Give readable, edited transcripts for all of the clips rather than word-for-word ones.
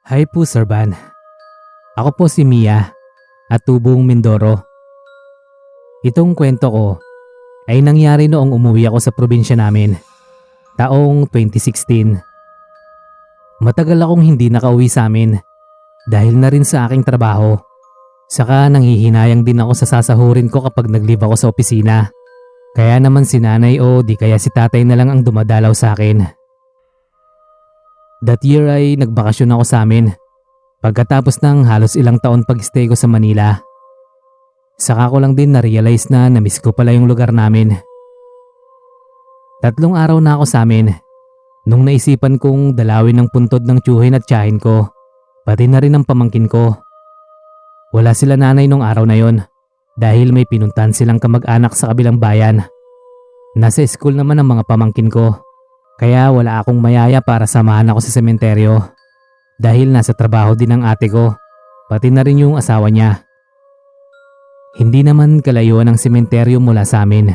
Hi po, Sir Van. Ako po si Mia at Tubong Mindoro. Itong kwento ko ay nangyari noong umuwi ako sa probinsya namin, taong 2016. Matagal akong hindi nakauwi sa amin dahil na rin sa aking trabaho. Saka nanghihinayang din ako sa sasahurin ko kapag nag-leave ako sa opisina. Kaya naman si nanay o di kaya si tatay na lang ang dumadalaw sa akin. That year ay nagbakasyon ako sa amin pagkatapos ng halos ilang taon pag-stay ko sa Manila. Saka ko lang din na-realize na na-miss ko pala yung lugar namin. 3 araw na ako sa amin nung naisipan kong dalawin ng puntod ng tiyuhin at tiyahin ko, pati na rin ang pamangkin ko. Wala sila nanay nung araw na yon dahil may pinuntahan silang kamag-anak sa kabilang bayan. Nasa school naman ang mga pamangkin ko, kaya wala akong mayaya para samahan ako sa sementeryo dahil nasa trabaho din ang ate ko, pati na rin yung asawa niya. Hindi naman kalayuan ang sementeryo mula sa amin.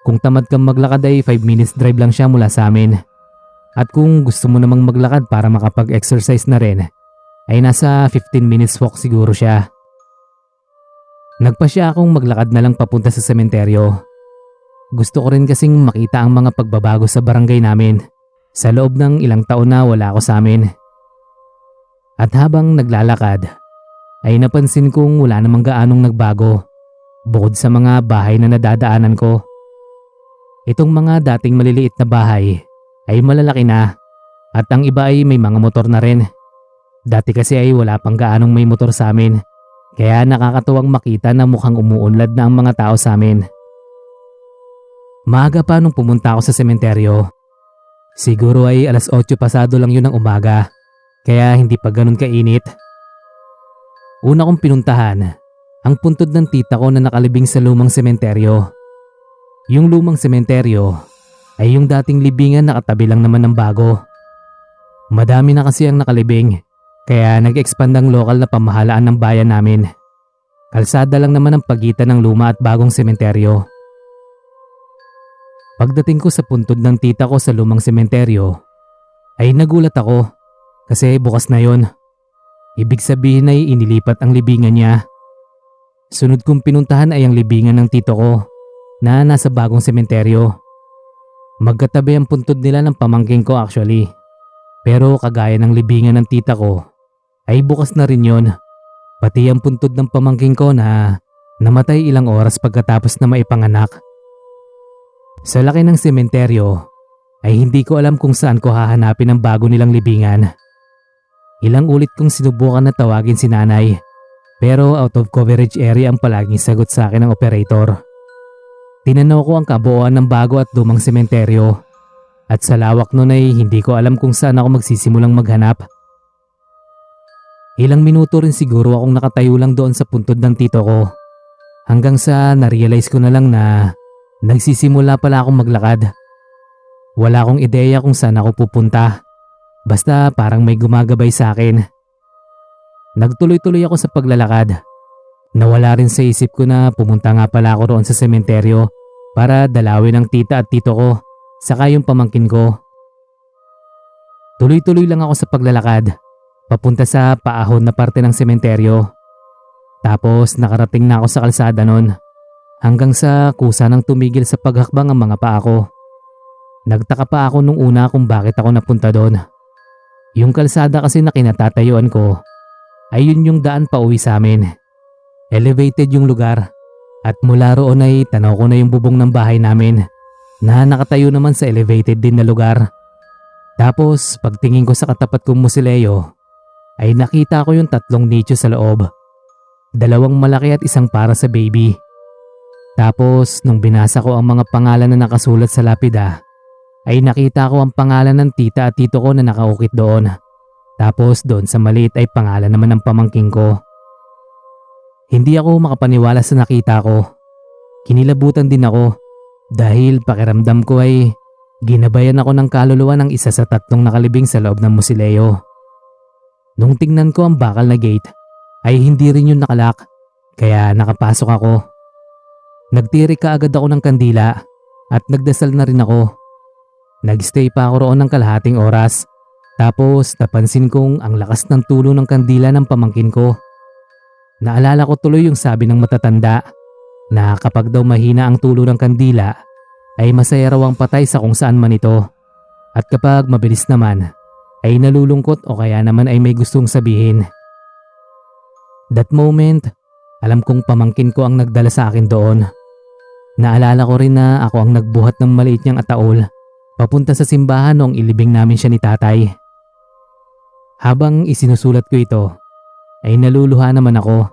Kung tamad kang maglakad ay 5 minutes drive lang siya mula sa amin. At kung gusto mo namang maglakad para makapag-exercise na rin, ay nasa 15 minutes walk siguro siya. Nagpasya akong maglakad na lang papunta sa sementeryo. Gusto ko rin kasing makita ang mga pagbabago sa barangay namin sa loob ng ilang taon na wala ako sa amin. At habang naglalakad, ay napansin kong wala namang gaanong nagbago bukod sa mga bahay na nadadaanan ko. Itong mga dating maliliit na bahay ay malalaki na at ang iba ay may mga motor na rin. Dati kasi ay wala pang gaanong may motor sa amin, kaya nakakatuwang makita na mukhang umuunlad na ang mga tao sa amin. Maaga pa nung pumunta ako sa sementeryo. Siguro ay 8:00 pasado lang yun ng umaga, kaya hindi pa ganun kainit. Una kong pinuntahan ang puntod ng tita ko na nakalibing sa lumang sementeryo. Yung lumang sementeryo ay yung dating libingan na katabi lang naman ng bago. Madami na kasi ang nakalibing, kaya nag-expand ang lokal na pamahalaan ng bayan namin. Kalsada lang naman ang pagitan ng luma at bagong sementeryo. Pagdating ko sa puntod ng tita ko sa lumang sementeryo, ay nagulat ako kasi bukas na yon. Ibig sabihin ay inilipat ang libingan niya. Sunod kong pinuntahan ay ang libingan ng tito ko na nasa bagong sementeryo. Magkatabi ang puntod nila ng pamangking ko actually. Pero kagaya ng libingan ng tita ko, ay bukas na rin yon. Pati ang puntod ng pamangking ko na namatay ilang oras pagkatapos na maipanganak. Sa laki ng sementeryo, ay hindi ko alam kung saan ko hahanapin ang bago nilang libingan. Ilang ulit kong sinubukan na tawagin si nanay, pero out of coverage area ang palaging sagot sa akin ng operator. Tinanaw ko ang kabuuan ng bago at lumang sementeryo, at sa lawak nun ay hindi ko alam kung saan ako magsisimulang maghanap. Ilang minuto rin siguro akong nakatayo lang doon sa puntod ng tito ko, hanggang sa na-realize ko na lang na nagsisimula pala akong maglakad. Wala akong ideya kung saan ako pupunta. Basta parang may gumagabay sa akin. Nagtuloy-tuloy ako sa paglalakad. Nawala rin sa isip ko na pumunta nga pala ako roon sa sementeryo para dalawin ang tita at tito ko, saka yung pamangkin ko. Tuloy-tuloy lang ako sa paglalakad, papunta sa paahon na parte ng sementeryo. Tapos nakarating na ako sa kalsada nun, hanggang sa kusa nang tumigil sa paghakbang ang mga paa ko. Nagtaka pa ako nung una kung bakit ako napunta doon. Yung kalsada kasi na kinatatayuan ko ay yun yung daan pa uwi sa amin. Elevated yung lugar at mula roon ay tanaw ko na yung bubong ng bahay namin na nakatayo naman sa elevated din na lugar. Tapos pagtingin ko sa katapat kong musileo ay nakita ko yung 3 nicho sa loob. 2 malaki at 1 para sa baby. Tapos nung binasa ko ang mga pangalan na nakasulat sa lapida, ay nakita ko ang pangalan ng tita at tito ko na nakaukit doon. Tapos doon sa maliit ay pangalan naman ng pamangking ko. Hindi ako makapaniwala sa nakita ko. Kinilabutan din ako dahil pakiramdam ko ay ginabayan ako ng kaluluwa ng isa sa 3 nakalibing sa loob ng musileo. Nung tingnan ko ang bakal na gate ay hindi rin yun nakalak, kaya nakapasok ako. Nagtirik kaagad ako ng kandila at nagdasal na rin ako. Nagstay pa ako roon ng kalahating oras Tapos napansin kong ang lakas ng tulo ng kandila ng pamangkin ko. Naalala ko tuloy yung sabi ng matatanda na kapag daw mahina ang tulo ng kandila ay masaya raw ang patay sa kung saan man ito. At kapag mabilis naman ay nalulungkot o kaya naman ay may gustong sabihin. That moment, alam kong pamangkin ko ang nagdala sa akin doon. Naalala ko rin na ako ang nagbuhat ng maliit niyang ataol papunta sa simbahan noong ilibing namin siya ni tatay. Habang isinusulat ko ito, ay naluluha naman ako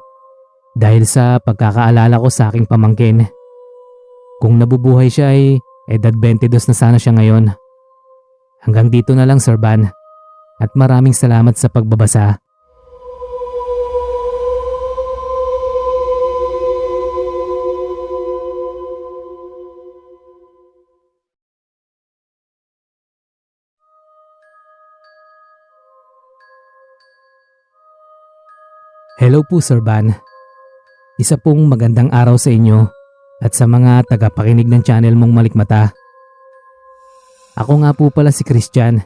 dahil sa pagkakaalala ko sa aking pamangkin. Kung nabubuhay siya ay edad 22 na sana siya ngayon. Hanggang dito na lang, Sir Van, at maraming salamat sa pagbabasa. Hello po, Sir Van. Isa pong magandang araw sa inyo at sa mga tagapakinig ng channel mong Malikmata. Ako nga po pala si Christian.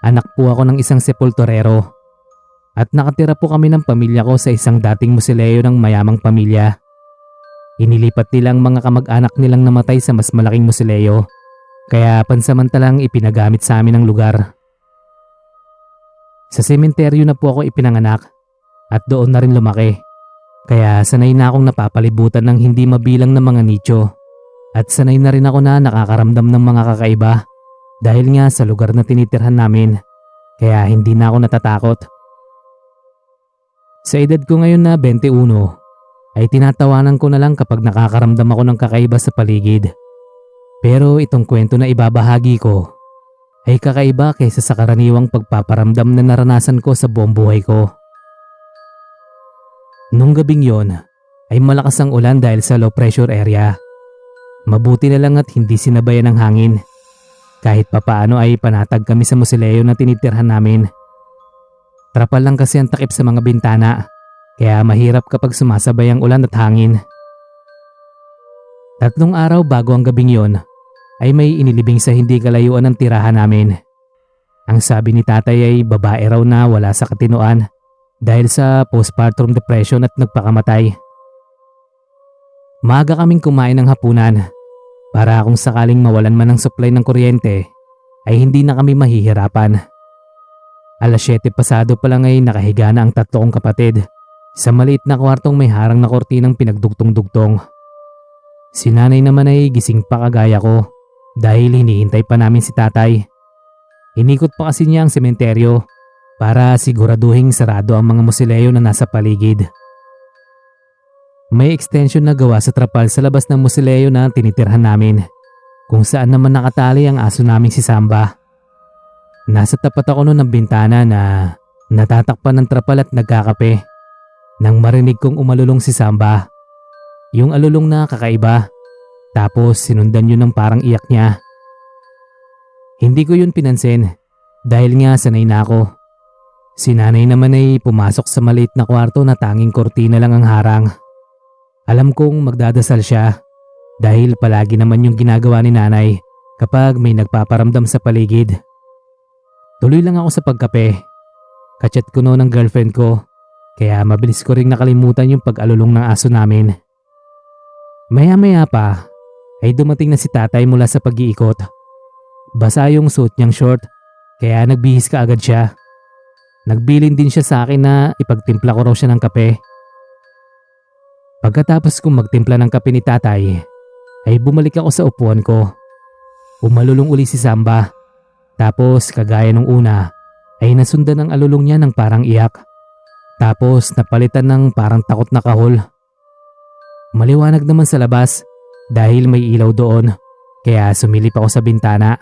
Anak po ako ng isang sepulturero at nakatira po kami ng pamilya ko sa isang dating musileo ng mayamang pamilya. Inilipat nilang mga kamag-anak nilang namatay sa mas malaking musileo kaya pansamantalang ipinagamit sa amin ang lugar. Sa sementeryo na po ako ipinanganak at doon na rin lumaki. Kaya sanay na akong napapalibutan ng hindi mabilang na mga nicho. At sanay na rin ako na nakakaramdam ng mga kakaiba dahil nga sa lugar na tinitirhan namin. Kaya hindi na ako natatakot. Sa edad ko ngayon na 21, ay tinatawanan ko na lang kapag nakakaramdam ako ng kakaiba sa paligid. Pero itong kwento na ibabahagi ko ay kakaiba kaysa sa karaniwang pagpaparamdam na naranasan ko sa buong buhay ko. Nung gabing yon ay malakas ang ulan dahil sa low pressure area. Mabuti na lang at hindi sinabayan ng hangin. Kahit papaano ay panatag kami sa musileo na tinitirhan namin. Trapal lang kasi ang takip sa mga bintana kaya mahirap kapag sumasabay ang ulan at hangin. 3 araw bago ang gabing yon ay may inilibing sa hindi kalayuan ng tirahan namin. Ang sabi ni tatay ay babae raw na wala sa katinoan dahil sa postpartum depression at nagpakamatay. Maaga kaming kumain ng hapunan para kung sakaling mawalan man ng supply ng kuryente ay hindi na kami mahihirapan. 7:00 pasado pa lang ay nakahiga na ang 3 kong kapatid sa maliit na kwartong may harang na kortinang pinagdugtong-dugtong. Si nanay naman ay gising pa kagaya ko dahil hinihintay pa namin si tatay. Inikot pa kasi niya ang sementeryo para siguraduhing sarado ang mga musileo na nasa paligid. May extension na gawa sa trapal sa labas ng musileo na tinitirhan namin, kung saan naman nakatali ang aso naming si Samba. Nasa tapat ako noon ng bintana na natatakpan ng trapal at nagkakape nang marinig kong umalulong si Samba. Yung alulong na kakaiba, tapos sinundan yun ng parang iyak niya. Hindi ko yun pinansin dahil nga sanay na ako. Si nanay naman ay pumasok sa maliit na kwarto na tanging kortina lang ang harang. Alam kong magdadasal siya dahil palagi naman yung ginagawa ni nanay kapag may nagpaparamdam sa paligid. Tuloy lang ako sa pagkape. Kachat ko noon ng girlfriend ko kaya mabilis ko ring nakalimutan yung pag-alulong ng aso namin. Maya-maya pa ay dumating na si tatay mula sa pag-iikot. Basa yung suit niyang short kaya nagbihis ka agad siya. Nagbilin din siya sa akin na ipagtimpla ko raw siya ng kape. Pagkatapos kong magtimpla ng kape ni tatay, ay bumalik ako sa upuan ko. Umalulong uli si Samba. Tapos kagaya nung una, ay nasundan ang alulong niya ng parang iyak. Tapos napalitan ng parang takot na kahol. Maliwanag naman sa labas dahil may ilaw doon, kaya sumilip ako sa bintana.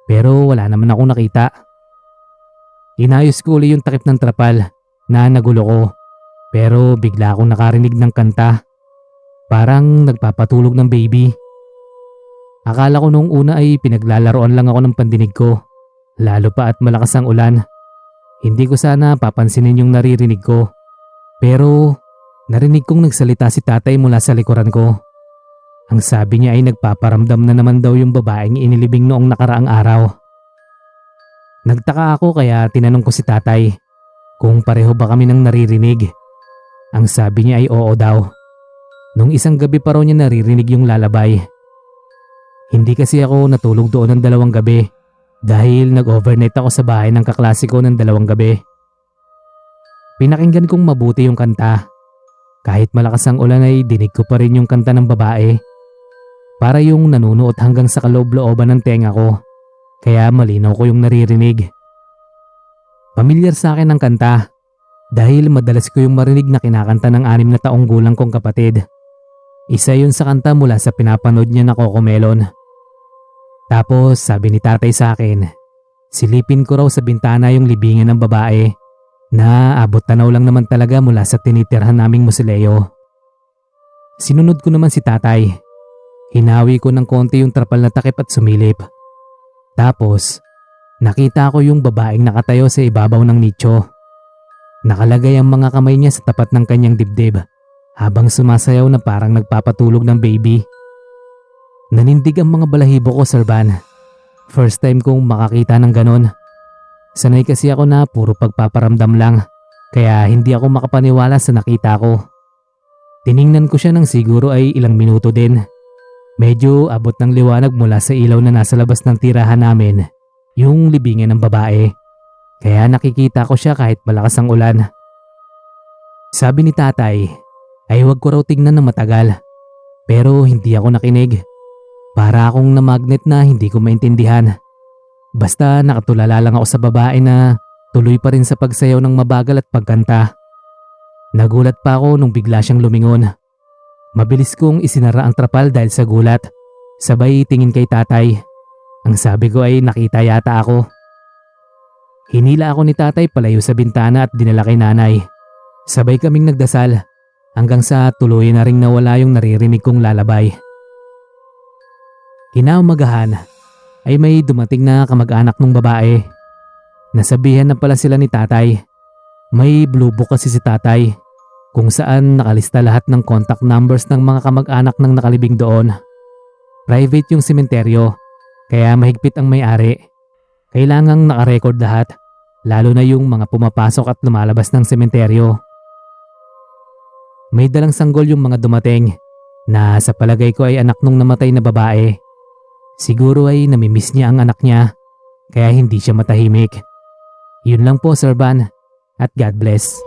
Pero wala naman akong nakita. Inayos ko uli yung takip ng trapal na nagulo ko pero bigla akong nakarinig ng kanta. Parang nagpapatulog ng baby. Akala ko noong una ay pinaglalaroan lang ako ng pandinig ko. Lalo pa at malakas ang ulan. Hindi ko sana papansinin yung naririnig ko. Pero narinig kong nagsalita si tatay mula sa likuran ko. Ang sabi niya ay nagpaparamdam na naman daw yung babaeng inilibing noong nakaraang araw. Nagtaka ako kaya tinanong ko si tatay kung pareho ba kami ng naririnig. Ang sabi niya ay oo daw. Nung isang gabi pa raw niya naririnig yung lalabay. Hindi kasi ako natulog doon ng 2 gabi dahil nag-overnight ako sa bahay ng kaklase ko ng 2 gabi. Pinakinggan kong mabuti yung kanta. Kahit malakas ang ulan ay dinig ko pa rin yung kanta ng babae. Para yung nanunuot hanggang sa kaloob-looban ng tenga ko. Kaya malinaw ko yung naririnig. Pamilyar sa akin ang kanta dahil madalas ko yung marinig na kinakanta ng 6 na taong gulang kong kapatid. Isa yun sa kanta mula sa pinapanood niya na Cocomelon. Tapos sabi ni tatay sa akin, silipin ko raw sa bintana yung libingan ng babae na abot tanaw lang naman talaga mula sa tinitirhan naming musileo. Sinunod ko naman si tatay. Hinawi ko ng konti yung trapal na takip at sumilip. Tapos, nakita ko yung babaeng nakatayo sa ibabaw ng nicho. Nakalagay ang mga kamay niya sa tapat ng kanyang dibdib habang sumasayaw na parang nagpapatulog ng baby. Nanindig ang mga balahibo ko, Sir Van. First time kong makakita ng ganon. Sanay kasi ako na puro pagpaparamdam lang, kaya hindi ako makapaniwala sa nakita ko. Tiningnan ko siya ng siguro ay ilang minuto din. Medyo abot ng liwanag mula sa ilaw na nasa labas ng tirahan namin, yung libingan ng babae. Kaya nakikita ko siya kahit malakas ang ulan. Sabi ni tatay, ay huwag ko raw tignan ng matagal. Pero hindi ako nakinig. Para akong na-magnet na hindi ko maintindihan. Basta nakatulala lang ako sa babae na tuloy pa rin sa pagsayaw ng mabagal at pagkanta. Nagulat pa ako nung bigla siyang lumingon. Mabilis kong isinara ang trapal dahil sa gulat. Sabay tingin kay tatay. Ang sabi ko ay nakita yata ako. Hinila ako ni tatay palayo sa bintana at dinala kay nanay. Sabay kaming nagdasal hanggang sa tuloy na ring nawala yung naririnig kong lalabay. Kinaumagahan ay may dumating na kamag-anak ng babae. Nasabihan na pala sila ni tatay. May blue book kasi si tatay kung saan nakalista lahat ng contact numbers ng mga kamag-anak ng nakalibing doon. Private yung sementeryo, kaya mahigpit ang may-ari. Kailangang nakarecord lahat, lalo na yung mga pumapasok at lumalabas ng sementeryo. May dalang sanggol yung mga dumating na sa palagay ko ay anak nung namatay na babae. Siguro ay namimiss niya ang anak niya, kaya hindi siya matahimik. Yun lang po, Sir Van, at God bless.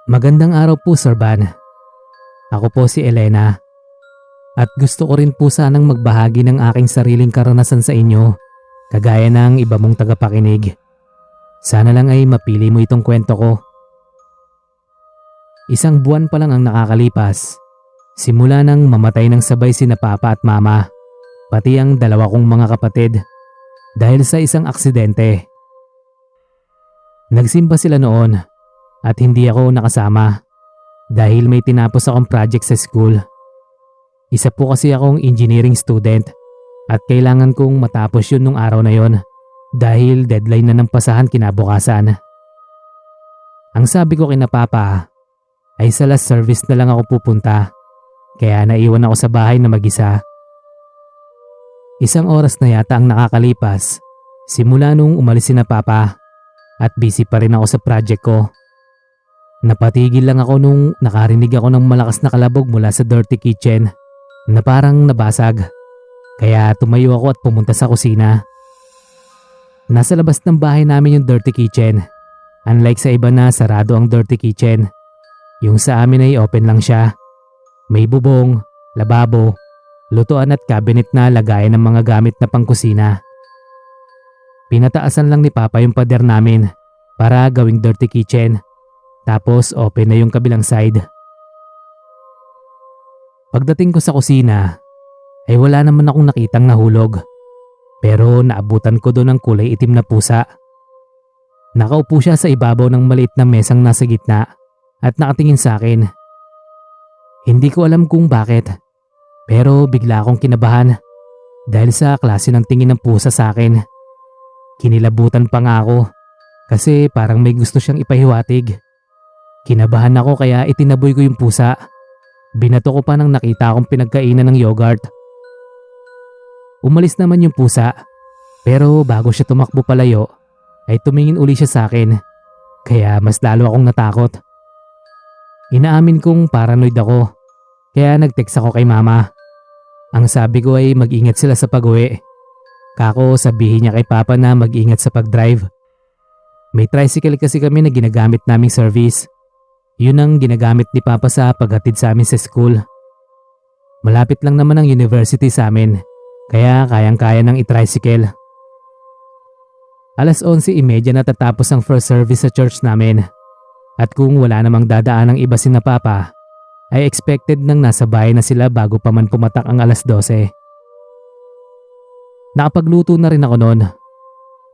Magandang araw po, Sir Van. Ako po si Elena. At gusto ko rin po sanang magbahagi ng aking sariling karanasan sa inyo, kagaya ng iba mong tagapakinig. Sana lang ay mapili mo itong kwento ko. 1 buwan pa lang ang nakakalipas. Simula nang mamatay ng sabay sina papa at mama, pati ang 2 kong mga kapatid, dahil sa isang aksidente. Nagsimba sila noon. At hindi ako nakasama dahil may tinapos akong project sa school. Isa po kasi akong engineering student at kailangan kong matapos yun nung araw na yon dahil deadline na ng pasahan kinabukasan. Ang sabi ko kina papa ay sa last service na lang ako pupunta, kaya naiwan ako sa bahay na mag-isa. 1 oras na yata ang nakakalipas simula nung umalis sina papa at busy pa rin ako sa project ko. Napatigil lang ako nung nakarinig ako ng malakas na kalabog mula sa dirty kitchen na parang nabasag. Kaya tumayo ako at pumunta sa kusina. Nasa labas ng bahay namin yung dirty kitchen. Unlike sa iba na sarado ang dirty kitchen, yung sa amin ay open lang siya. May bubong, lababo, lutuan at cabinet na lagayan ng mga gamit na pangkusina. Pinataasan lang ni Papa yung pader namin para gawing dirty kitchen. Tapos open na yung kabilang side. Pagdating ko sa kusina, ay wala naman akong nakitang nahulog. Pero naabutan ko doon ng kulay itim na pusa. Nakaupo siya sa ibabaw ng maliit na mesang nasa gitna at nakatingin sa akin. Hindi ko alam kung bakit, pero bigla akong kinabahan dahil sa klase ng tingin ng pusa sa akin. Kinilabutan pa nga ako kasi parang may gusto siyang ipahiwatig. Kinabahan ako kaya itinaboy ko yung pusa. Binato ko pa nang nakita akong pinagkainan ng yogurt. Umalis naman yung pusa, pero bago siya tumakbo palayo ay tumingin uli siya sa akin, kaya mas lalo akong natakot. Inaamin kong paranoid ako, kaya nag-text ako kay mama. Ang sabi ko ay mag-ingat sila sa pag-uwi. Kako sabihin niya kay papa na mag-ingat sa pag-drive. May tricycle kasi kami na ginagamit naming service. Yun ang ginagamit ni papa sa paghatid sa amin sa school. Malapit lang naman ang university sa amin, kaya kayang-kaya nang i-tricycle. 11:30 na tatapos ang first service sa church namin. At kung wala namang dadaan ng iba sina papa, ay expected nang nasa bahay na sila bago pa man pumatak ang 12:00. Nakapagluto na rin ako noon.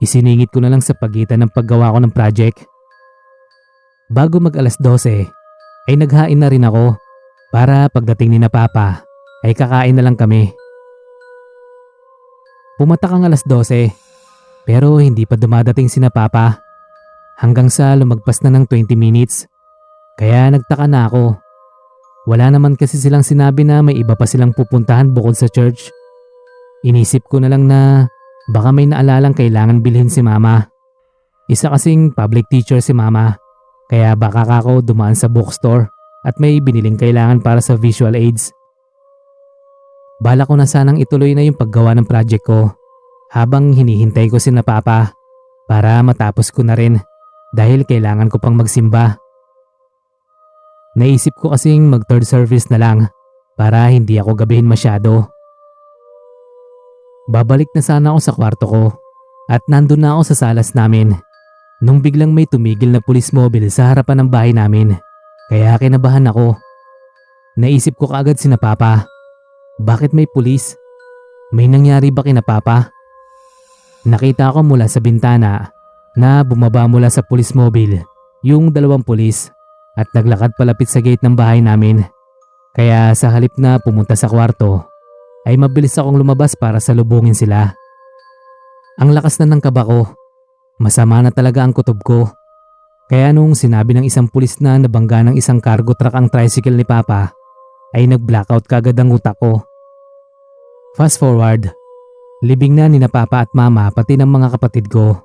Isiningit ko na lang sa pagitan ng paggawa ko ng project. Bago mag 12:00 ay naghain na rin ako para pagdating ni na papa ay kakain na lang kami. Pumatak ang 12:00 pero hindi pa dumadating si na papa hanggang sa lumagpas na ng 20 minutes. Kaya nagtaka na ako. Wala naman kasi silang sinabi na may iba pa silang pupuntahan bukod sa church. Inisip ko na lang na baka may naalalang kailangan bilhin si mama. Isa kasing public teacher si mama. Kaya baka ako dumaan sa bookstore at may biniling kailangan para sa visual aids. Bala ko na sanang ituloy na yung paggawa ng project ko habang hinihintay ko si na papa para matapos ko na rin dahil kailangan ko pang magsimba. Naisip ko kasing mag third service na lang para hindi ako gabihin masyado. Babalik na sana ako sa kwarto ko at nandun na ako sa salas namin nung biglang may tumigil na police mobile sa harapan ng bahay namin, kaya kinabahan ako. Naisip ko kaagad si na papa. Bakit may pulis? May nangyari ba kina papa? Nakita ko mula sa bintana na bumaba mula sa police mobile yung 2 pulis at naglakad palapit sa gate ng bahay namin. Kaya sa halip na pumunta sa kwarto ay mabilis akong lumabas para salubungin sila. Ang lakas na ng kaba ko. Masama na talaga ang kutob ko. Kaya nung sinabi ng isang pulis na nabangga ng isang cargo truck ang tricycle ni papa, ay nag-blackout kagad ang utak ko. Fast forward, libing na ni na papa at mama pati ng mga kapatid ko.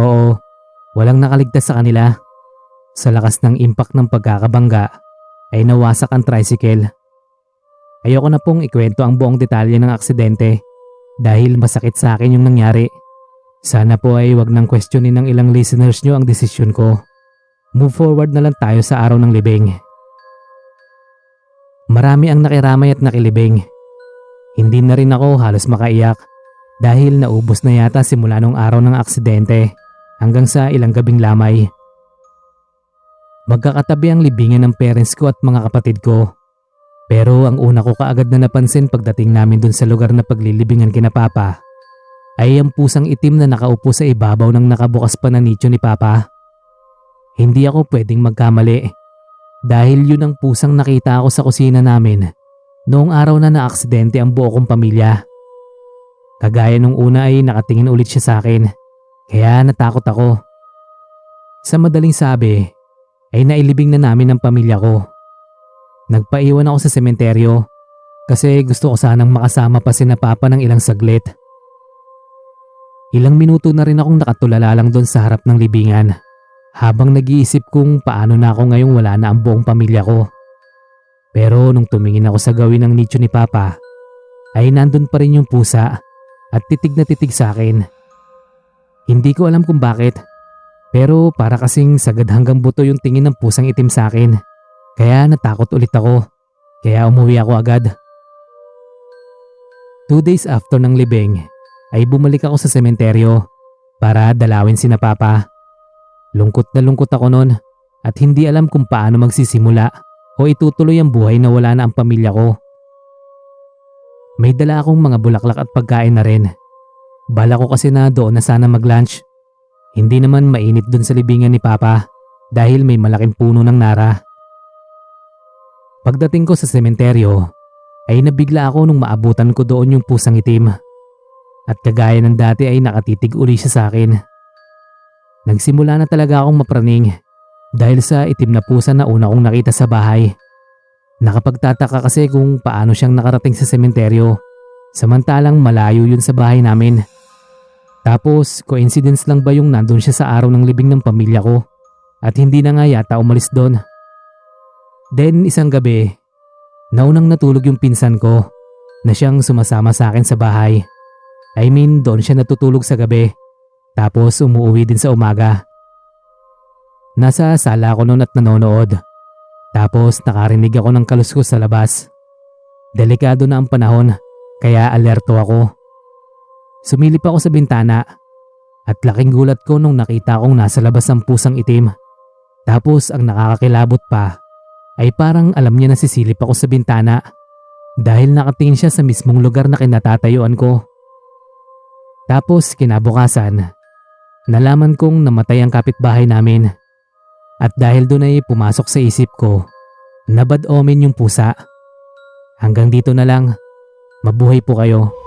Oo, walang nakaligtas sa kanila. Sa lakas ng impact ng pagkakabangga ay nawasak ang tricycle. Ayoko na pong ikwento ang buong detalye ng aksidente dahil masakit sa akin yung nangyari. Sana po ay wag nang questionin ng ilang listeners nyo ang desisyon ko. Move forward na lang tayo sa araw ng libing. Marami ang nakiramay at nakilibing. Hindi na rin ako halos makaiyak dahil naubos na yata simula nung araw ng aksidente hanggang sa ilang gabing lamay. Magkakatabi ang libingan ng parents ko at mga kapatid ko. Pero ang una ko kaagad na napansin pagdating namin dun sa lugar na paglilibingan kina papa ay ang pusang itim na nakaupo sa ibabaw ng nakabukas pa na nicho ni papa. Hindi ako pwedeng magkamali dahil yun ang pusang nakita ko sa kusina namin noong araw na naaksidente ang buo kong pamilya. Kagaya nung una ay nakatingin ulit siya sa akin kaya natakot ako. Sa madaling sabi ay nailibing na namin ang pamilya ko. Nagpaiwan ako sa sementeryo kasi gusto ko sanang makasama pa sina papa ng ilang saglit. Ilang minuto na rin akong nakatulala lang doon sa harap ng libingan habang nag-iisip kung paano na ako ngayong wala na ang buong pamilya ko. Pero nung tumingin ako sa gawin ng nicho ni papa ay nandun pa rin yung pusa at titig na titig sa akin. Hindi ko alam kung bakit pero para kasing sagad hanggang buto yung tingin ng pusang itim sa akin. Kaya natakot ulit ako kaya umuwi ako agad. 2 days after ng libing ay bumalik ako sa sementeryo para dalawin sina papa. Lungkot na lungkot ako noon at hindi alam kung paano magsisimula o itutuloy ang buhay na wala na ang pamilya ko. May dala akong mga bulaklak at pagkain na rin. Bala ko kasi na doon na sana mag-lunch. Hindi naman mainit doon sa libingan ni papa dahil may malaking puno ng nara. Pagdating ko sa sementeryo ay nabigla ako nung maabutan ko doon yung pusang itim. At kagaya ng dati ay nakatitig uli siya sa akin. Nagsimula na talaga akong mapraning dahil sa itim na pusa na una kong nakita sa bahay. Nakapagtataka kasi kung paano siyang nakarating sa sementeryo samantalang malayo yun sa bahay namin. Tapos coincidence lang ba yung nandun siya sa araw ng libing ng pamilya ko at hindi na nga yata umalis doon. Then isang gabi, naunang natulog yung pinsan ko na siyang sumasama sa akin sa bahay. I mean doon siya natutulog sa gabi tapos umuwi din sa umaga. Nasa sala ako noon at nanonood. Tapos nakarinig ako ng kaluskos sa labas. Delikado na ang panahon kaya alerto ako. Sumilip ako sa bintana at laking gulat ko nung nakita kong nasa labas ang pusang itim. Tapos ang nakakakilabot pa ay parang alam niya na sisilip ako sa bintana dahil nakatingin siya sa mismong lugar na kinatatayuan ko. Tapos kinabukasan, nalaman kong namatay ang kapitbahay namin. At dahil doon ay pumasok sa isip ko na bad omen yung pusa. Hanggang dito na lang. Mabuhay po kayo.